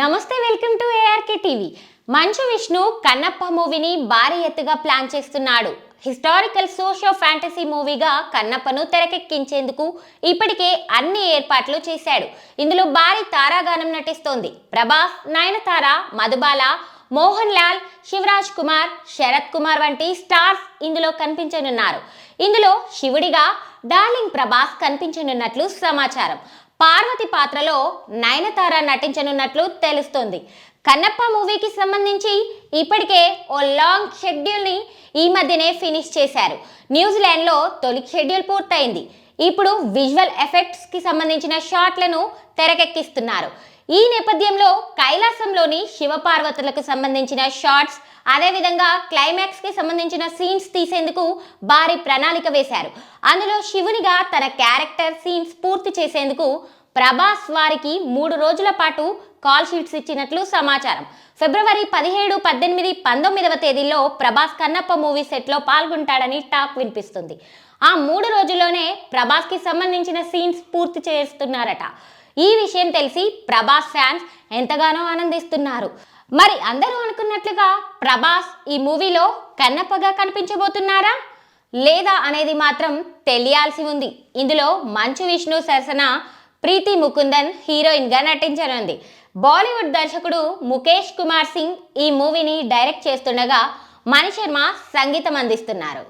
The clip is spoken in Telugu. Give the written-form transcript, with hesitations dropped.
నమస్తే, welcome to ARK TV. Manchu Vishnu Kannappa మూవీని భారీ ఎత్తుగా ప్లాన్ చేస్తున్నాడు. హిస్టారికల్ సోషో ఫ్యాంటసీ మూవీగా కన్నప్పను తెరకెక్కించేందుకు ఇప్పటికే అన్ని ఏర్పాట్లు చేశాడు. ఇందులో భారీ తారాగానం నటిస్తోంది. ప్రభాస్, నయనతార, మధుబాల, మోహన్ లాల్, శివరాజ్ కుమార్, శరత్ కుమార్ వంటి స్టార్స్ ఇందులో కనిపించనున్నారు. ఇందులో శివుడిగా డార్లింగ్ ప్రభాస్ కనిపించనున్నట్లు సమాచారం. పార్వతి పాత్రలో నయనతార నటించనున్నట్లు తెలుస్తోంది. కన్నప్ప మూవీకి సంబంధించి ఇప్పటికే ఓ లాంగ్ షెడ్యూల్ని ఈ మధ్యనే ఫినిష్ చేశారు. న్యూజిలాండ్లో తొలి షెడ్యూల్ పూర్తయింది. ఇప్పుడు విజువల్ ఎఫెక్ట్స్కి సంబంధించిన షాట్లను తెరకెక్కిస్తున్నారు. ఈ నేపథ్యంలో కైలాసంలోని శివపార్వతులకు సంబంధించిన షాట్స్, అదేవిధంగా క్లైమాక్స్ కి సంబంధించిన సీన్స్ తీసేందుకు భారీ ప్రణాళిక వేశారు. అందులో శివునిగా తన క్యారెక్టర్ సీన్స్ పూర్తి చేసేందుకు ప్రభాస్ వారికి 3 రోజుల పాటు కాల్ షీట్స్ ఇచ్చినట్లు సమాచారం. ఫిబ్రవరి 17, 18, 19వ తేదీల్లో ప్రభాస్ కన్నప్ప మూవీ సెట్లో పాల్గొంటాడని టాక్ వినిపిస్తుంది. ఆ 3 రోజుల్లోనే ప్రభాస్ కి సంబంధించిన సీన్స్ పూర్తి చేస్తున్నారట. ఈ విషయం తెలిసి ప్రభాస్ ఫ్యాన్స్ ఎంతగానో ఆనందిస్తున్నారు. మరి అందరూ అనుకున్నట్లుగా ప్రభాస్ ఈ మూవీలో కన్నప్పగా కనిపించబోతున్నారా లేదా అనేది మాత్రం తెలియాల్సి ఉంది. ఇందులో మంచు విష్ణు సరసన ప్రీతి ముకుందన్ హీరోయిన్ గా నటించనుంది. బాలీవుడ్ దర్శకుడు ముఖేష్ కుమార్ సింగ్ ఈ మూవీని డైరెక్ట్ చేస్తుండగా మణి శర్మ సంగీతం అందిస్తున్నారు.